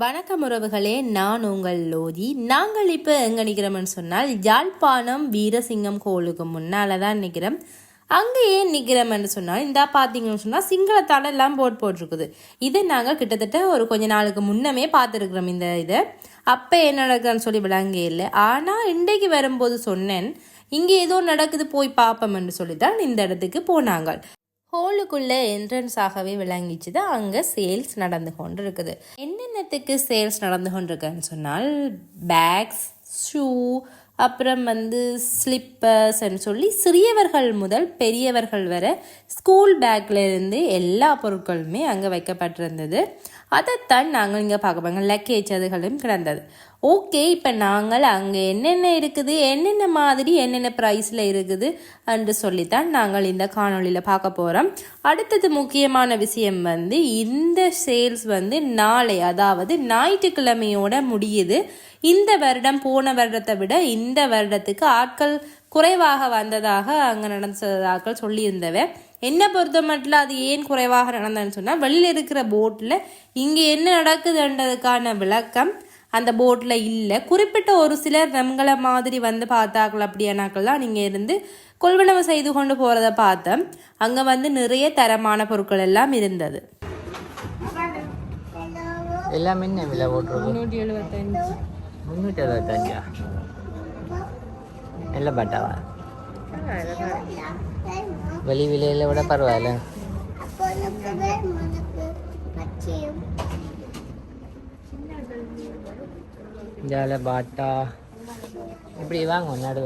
வணக்கம் உறவுகளே, நான் உங்கள் லோதி. நாங்கள் இப்போ எங்கே நிற்கிறோம்னு சொன்னால் யாழ்ப்பாணம் வீரசிங்கம் கோவிலுக்கு முன்னால் தான் நிற்கிறோம். அங்கே ஏன் நிற்கிறோம்னு சொன்னால் இந்த பார்த்தீங்கன்னு சொன்னால் சிங்களத்தால் எல்லாம் போட்டிருக்குது. இதை நாங்கள் கிட்டத்தட்ட ஒரு கொஞ்ச நாளுக்கு முன்னமே பார்த்துருக்குறோம். இதை அப்போ என்ன நடக்குதுன்னு சொல்லி விளங்கே இல்லை. ஆனால் இன்றைக்கு வரும்போது சொன்னேன், இங்கே ஏதோ நடக்குது போய் பார்ப்போம்னு சொல்லித்தான் இந்த இடத்துக்கு போனாங்க. ஹோலுக்குள்ளே என்ட்ரன்ஸாகவே விளங்கிச்சு தான் அங்கே சேல்ஸ் நடந்து கொண்டு இருக்குது. என்னென்னத்துக்கு சேல்ஸ் நடந்து கொண்டிருக்குன்னு சொன்னால் பேக்ஸ், ஷூ, அப்புறம் ஸ்லிப்பர்ஸ்ன்னு சொல்லி சிறியவர்கள் முதல் பெரியவர்கள் வரை ஸ்கூல் பேக்கில் இருந்து எல்லா பொருட்களுமே அங்கே வைக்கப்பட்டிருந்தது. அதைத்தான் நாங்கள் இங்கே பார்க்க போங்க. லக்கேஜ் அதுகளும் கிடந்தது. ஓகே, இப்போ நாங்கள் அங்கே என்னென்ன இருக்குது, என்னென்ன மாதிரி என்னென்ன ப்ரைஸில் இருக்குது என்று சொல்லித்தான் நாங்கள் இந்த காணொலியில் பார்க்க போகிறோம். அடுத்தது முக்கியமான விஷயம் இந்த சேல்ஸ் நாளை, அதாவது ஞாயிற்றுக்கிழமையோட முடியுது. இந்த வருடம் போன வருடத்தை விட இந்த வருடத்துக்கு ஆட்கள் குறைவாக வந்ததாக அங்கே நடந்ததாக சொல்லியிருந்தவ. என்னை பொறுத்த மட்டும் அது ஏன் குறைவாக நடந்ததுன்னு சொன்னால், வெளியில் இருக்கிற போட்டில் இங்கே என்ன நடக்குதுன்றதுக்கான விளக்கம் அந்த போட்டில் இல்லை. குறிப்பிட்ட ஒரு சிலர் நம்மளை மாதிரி பார்த்தாக்கள் அப்படியானாக்கள்லாம் நீங்கள் இருந்து கொள்வனவு செய்து கொண்டு போகிறத பார்த்தேன். அங்கே நிறைய தரமான பொருட்கள் எல்லாம் இருந்தது. எல்லாமே என்ன விலை போட்டுருக்கு? 375. 375 நல்ல பட்டாவா? வெளி விலையில விட பரவாயில்ல. ஜால பாட்டா இப்படி வாங்க நடு.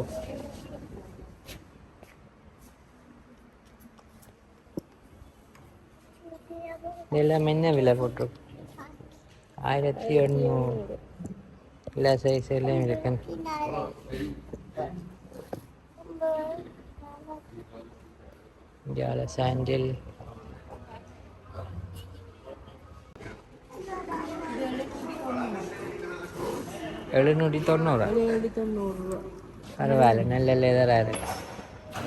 இதெல்லாம் என்ன விலை போட்டிருக்கு? 1800. எல்லா சைஸ் எல்லாம் இருக்கு. ஜால சாண்டில் 790. பரவாயில்ல, நல்ல லேதராக இருக்கு.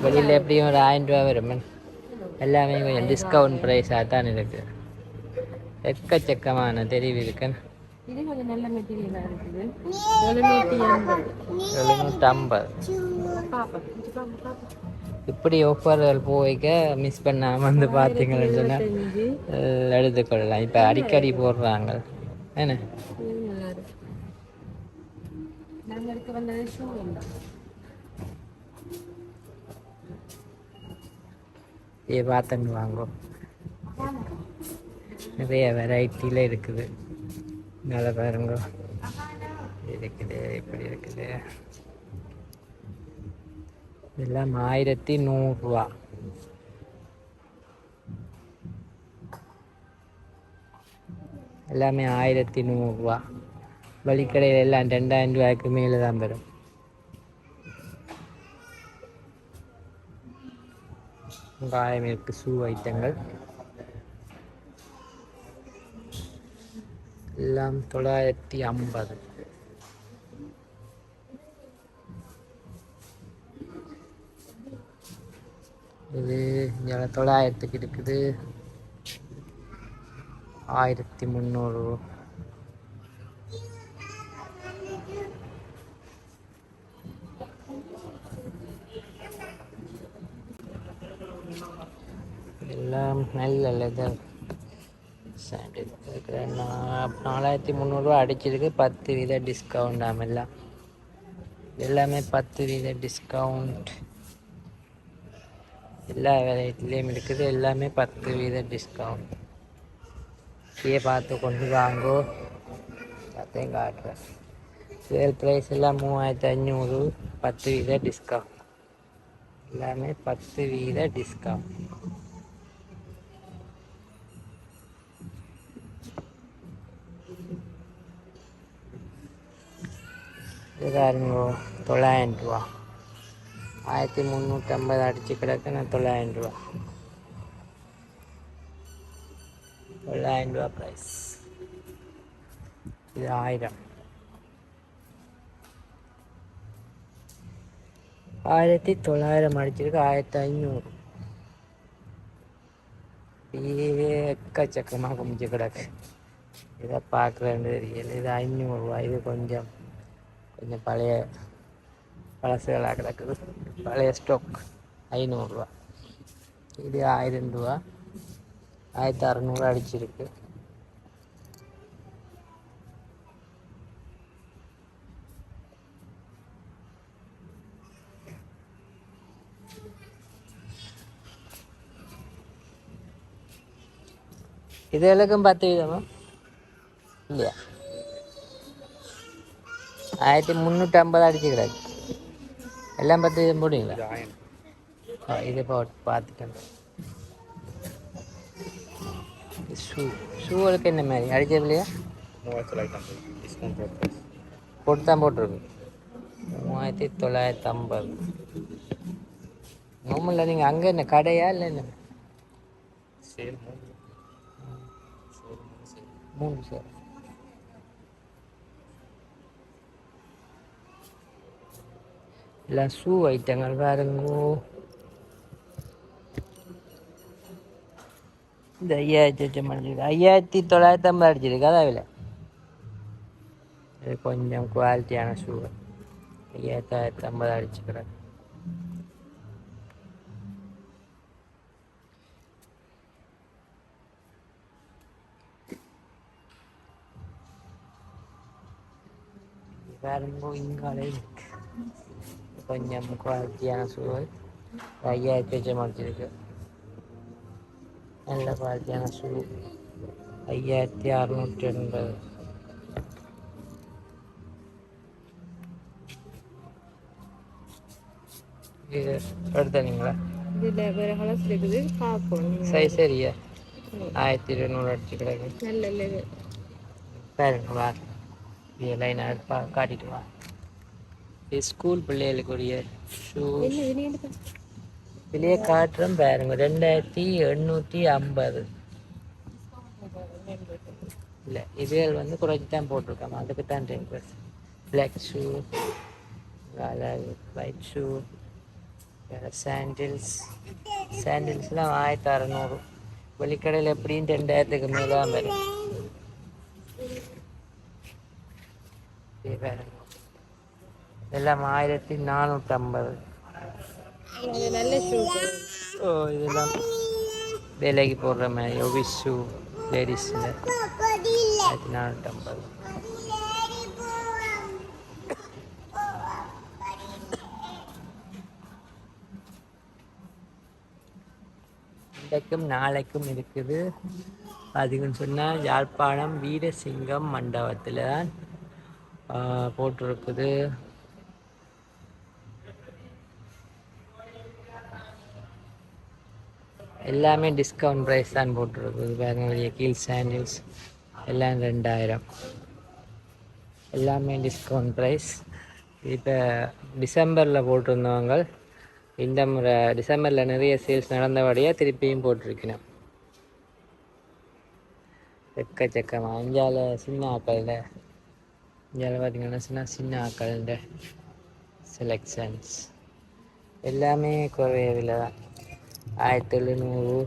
வெளியில் எப்படியும் ஒரு 1000 ரூபா வரும். எல்லாமே கொஞ்சம் டிஸ்கவுண்ட் ப்ரைஸாக தான் இருக்கு. எக்கச்சக்கமான தெரிவு இருக்கு. இது கொஞ்சம் நல்ல மெட்டீரியலாக இருக்குது. 750. இப்படி ஆஃபர்கள் போய்க்க மிஸ் பண்ணாமல் பார்த்தீங்கன்னு சொன்னால் எடுத்துக்கொள்ளலாம். இப்போ அடிக்கடி போடுறாங்க. என்ன பார்த்துன்னு வாங்கோ. நிறைய வெரைட்டியில் இருக்குது. நல்லா பாருங்க, இருக்குது இப்படி இருக்குது. இதெல்லாம் 1100 ரூபா. எல்லாமே 1100 ரூபா. வழிக்கடையில் எல்லாம் 2000 ரூபாய்க்கு மேலே தான் வரும். காயம் இருக்கு. ஷூ ஐட்டங்கள் எல்லாம் 950. இது 900க்கு இருக்குது. 1300. எல்லாம் நல்ல லெதர் சாண்டில் இருக்கிற 4300 ரூபா அடிச்சிருக்கு. 10% டிஸ்கவுண்ட். ஆமெல்லாம் எல்லாமே 10% டிஸ்கவுண்ட். எல்லா வெரைட்டிலையும் இருக்குது. எல்லாமே 10% டிஸ்கவுண்ட். இதையே பார்த்து கொண்டு வாங்கோ. அதையும் காட்டுறேன். சேல் ப்ரைஸ் எல்லாம் 3500. 10% டிஸ்கவுண்ட். எல்லாமே 10% டிஸ்கவுண்ட். இது பாருங்கோ, 900 ரூபா. 1350 அடிச்சு கிடக்கு. நான் 900 ரூபா. 900 ரூபா ப்ரைஸ். இது 1000. 1900 அடிச்சிருக்கு. 1500. எக்கச்சக்கமாக குமிச்சு கிடக்கு. இதை பார்க்குறேன்னு தெரியல. இது 500 இது கொஞ்சம் கொஞ்சம் பழசுகளாக கிடக்குது. பழைய ஸ்டாக் 500. இது 1000, 1600 அடிச்சிருக்கு. இதுகளுக்கும் 10 வீதமா இல்லையா? 1350 அடிச்சு கிடக்கு. எல்லாம் 10 வீதம் போடுவீங்களா? இது பார்த்துட்டேன். ஷூவுக்கு என்ன மாதிரி அடிச்சது இல்லையா? போட்டு தான் போட்டிருக்கு. 3950. நார்மலில் நீங்கள் அங்கே என்ன கடையா இல்லை என்ன? 3 சார். எல்லாம் ஷூ ஐட்டங்கள் பாருங்கோ. இந்த 5950 அடிச்சிருக்கு. அதான் விலை. இது கொஞ்சம் குவாலிட்டியான ஷூ. 5950 அடிச்சுக்கிறேன். பாருங்கோ இங்காலே இருக்கு கொஞ்சம் குவாலிட்டியான ஷூ. 5800 அடிச்சிருக்கு. நல்ல குவாலிட்டியான ஷூ 5680. இது எடுத்தீங்களா? இதில் வேறு கலர்ஸ் இருக்குது பார்ப்போம். சைஸ் சரியா 1200 அடிச்சு கிடக்கு. நல்ல பாருங்க வா, லைன் காட்டிட்டு வா. இது ஸ்கூல் பிள்ளைகளுக்குரிய ஷூ. வெளியே காட்டுறோம் பாருங்க. 2850. இல்லை இதுகள் வந்து குறைச்சி தான் போட்டிருக்காங்க. அதுக்கு தான் 10%. பிளாக் ஷூ, ஒயிட் ஷூ, சாண்டில்ஸ்லாம் 1600. வெளிக்கடையில் எப்படியும் 2000க்கு மேலே தான் வரும். இதெல்லாம் 1450. நல்ல ஷூ. ஓ இதெல்லாம் வேலைக்கு போடுற மாதிரி ஒபிஸ் ஷூ லேடிஸில் 1450. இன்றைக்கும் நாளைக்கும் இருக்குது. அதுக்குன்னு சொன்னால் யாழ்ப்பாணம் வீரசிங்கம் மண்டபத்தில் தான் போட்டிருக்குது. எல்லாமே டிஸ்கவுண்ட் ப்ரைஸ் தான் போட்டிருக்குது. பாருங்க கீழ் சாண்டில்ஸ் எல்லாம் 2000. எல்லாமே டிஸ்கவுண்ட் ப்ரைஸ். இப்போ டிசம்பரில் போட்டிருந்தவங்க இந்த முறை டிசம்பரில் நிறைய சேல்ஸ் நடந்தபடியாக திருப்பியும் போட்டிருக்கணும். எக்கச்சக்கமாக இந்தியாவில் சின்ன ஆக்களில் இந்தியாவில் பார்த்தீங்கன்னா சின்ன ஆக்களில் செலெக்ஷன்ஸ் எல்லாமே குறைய விலை தான். 1700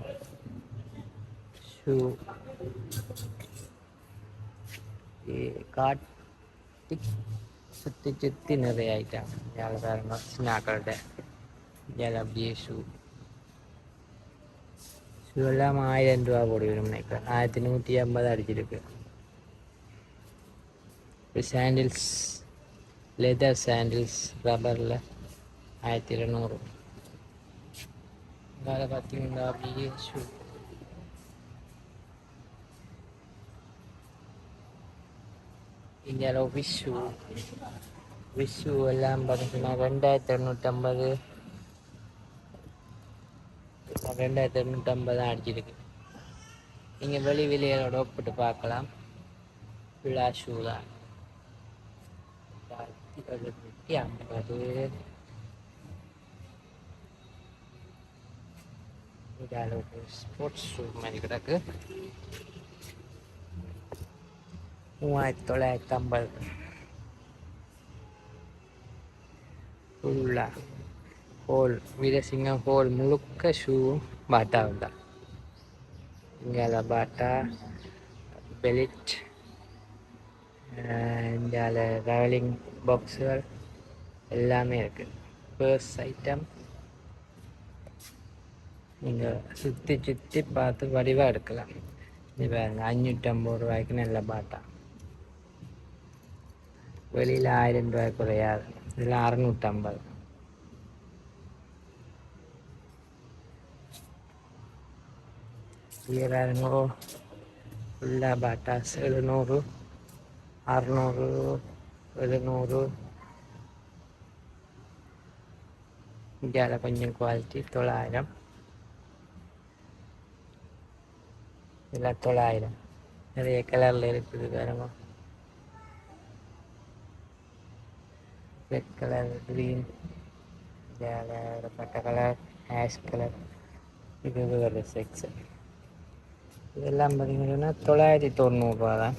ஷூ. காட்டி சுற்றி நிறைய ஐட்டம் இந்தியாவில் பாருங்க. சின்ன ஆக்களில் இந்தியாவில் அப்படியே ஷூ எல்லாம் 1000 ரூபா போடுவோம் நினைக்கிறேன். 1150 அடிச்சிருக்கு. சாண்டில்ஸ் லெதர் சாண்டில்ஸ் ரப்பரில் 1200. வேறு பார்த்தீங்கன்னா அப்படியே ஷூ. இந்தியாவில் விஷு எல்லாம் பார்த்தீங்கன்னா 2250. 2250 தான் அடிச்சிருக்கு. நீங்கள் வெளியிலோட ஒப்பிட்டு பார்க்கலாம். ஃபுல்லா ஷூ தான் 1750. ஸ்போர்ட்ஸ் ஷூ மாதிரி கிடக்கு 3950. ஃபுல்லாக ஹோல் வீரசிங்கம் ஹோல் முழுக்க ஷூ பாட்டா தான். இங்கே பாட்டா பெலிட் இந்தியாவில் ட்ராவலிங் பாக்ஸுகள் எல்லாமே இருக்குது. பர்ஸ் ஐட்டம் நீங்கள் சுற்றி சுற்றி பார்த்து வடிவாக எடுக்கலாம். இது 550 ரூபாய்க்கு நல்ல பாட்டா. வெளியில் 1000 ரூபாய் குறையாது. இதில் 650. பாருங்கோ ஃபுல்லாக பாட்டாஸ் 700, 600, 700. இந்தியாவில் கொஞ்சம் குவாலிட்டி 900. இதில் 900 நிறைய கலரில் இருக்குது. பாருங்க, ரெட் கலர், க்ரீன், இந்தியாவில் பட்டை கலர், ஆஷ் கலர். இது ஒரு செக்ஷன். இதெல்லாம் பார்த்தீங்கன்னா 990 ரூபா தான்.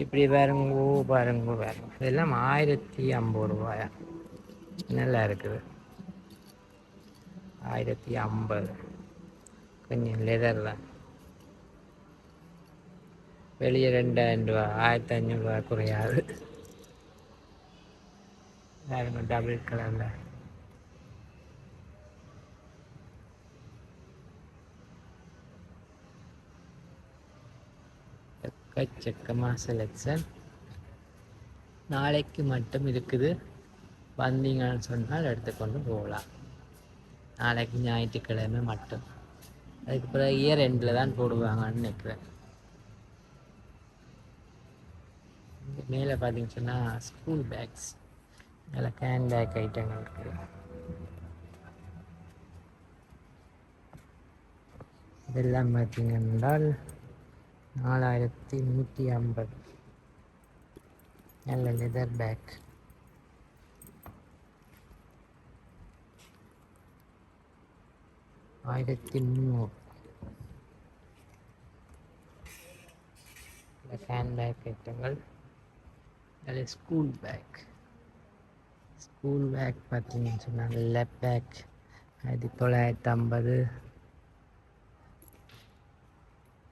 இப்படி பாருங்க பாருங்க பாருங்க, இதெல்லாம் 1050 ரூபாயா. நல்லா இருக்குது. 1050. கொஞ்சம் லெதர் தான். வெளியே 2000 ரூபா, 1500 ரூபா குறையாது. பாருங்க, டபுள் கலரில். எக்கச்சக்கமாக செலெக்ஷன். நாளைக்கு மட்டும் இருக்குது. வந்தீங்கன்னு சொன்னால் எடுத்துக்கொண்டு போகலாம். நாளைக்கு ஞாயிற்றுக்கிழமை மட்டும். அதுக்கு பிறகு இயர் எண்டில் தான் போடுவாங்கன்னு நினைக்கிறேன். மேலே பார்த்தீங்கன்னு சொன்னால் ஸ்கூல் பேக்ஸ், அதில் கேன் பேக் ஐட்டங்கள் இருக்குது. இதெல்லாம் பார்த்தீங்கன்னால் 4150. நல்ல லெதர் பேக். $1300. கேன் பேக் ஐட்டங்கள். அதில் ஸ்கூல் பேக். ஸ்கூல் பேக் பார்த்தீங்கன்னு சொன்னால் லெப் பேக் 1950,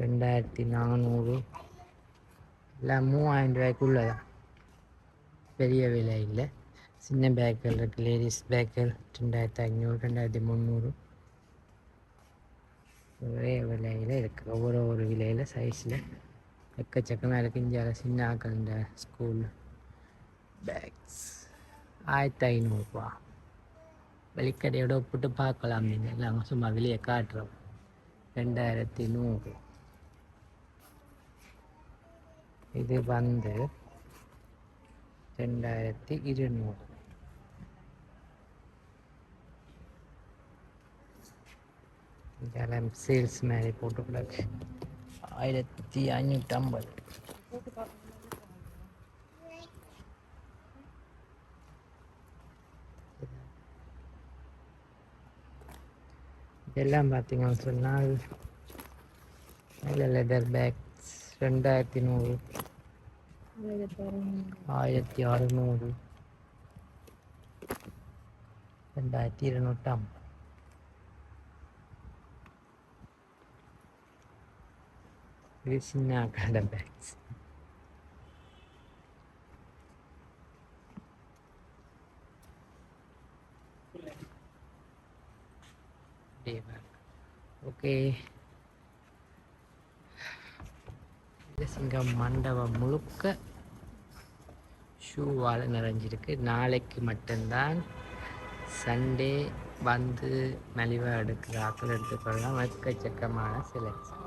2400. எல்லாம் 3000 ரூபாய்க்குள்ளே தான். பெரிய விலை இல்லை. சின்ன பேக்குகள் இருக்குது. லேடிஸ் பேக்குகள் 2500, 2300. ஒரே விலையில் இருக்குது. ஒவ்வொரு விலையில் சைஸில் எக்கச்சக்கமாக இருக்குது. இந்தியாவில் சின்ன ஆக்கள் இந்த ஸ்கூல் பேக்ஸ் 1500 ரூபா. வெளிக்கடையோட ஒப்பிட்டு பார்க்கலாம். நீங்கள் நாங்கள் சும்மா வெளியே காட்டுறோம். 2100. இது வந்து 2200. இதெல்லாம் சேல்ஸ் மாதிரி போட்டுக்கூடாது. 1550. இதெல்லாம் பார்த்தீங்கன்னு சொன்னால் நல்ல லெதர் பேக்ஸ் 2100, 1600, 2250. இது சின்ன கடை பேக்ஸ். ஓகே, சிங்கம் மண்டபம் முழுக்க ஷூவால் நிறைஞ்சிருக்கு. நாளைக்கு மட்டும்தான் சண்டே வந்து மலிவாக எடுக்கிற ஆக்கள் எடுத்துக்கொள்ளலாம். எக்கச்சக்கமான செலக்ஷன்.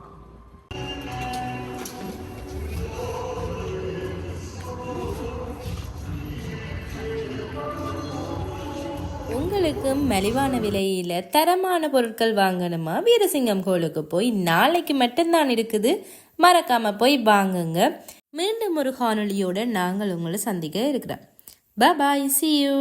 உங்களுக்கு மலிவான விலையில் தரமான பொருட்கள் வாங்கணுமா? வீரசிங்கம் கோயிலுக்கு போய் நாளைக்கு மட்டும்தான் இருக்குது. மறக்காம போய் வாங்குங்க. மீண்டும் ஒரு காணொளியோட நாங்கள் உங்களை சந்திக்க இருக்கிறோம். பாய், see you.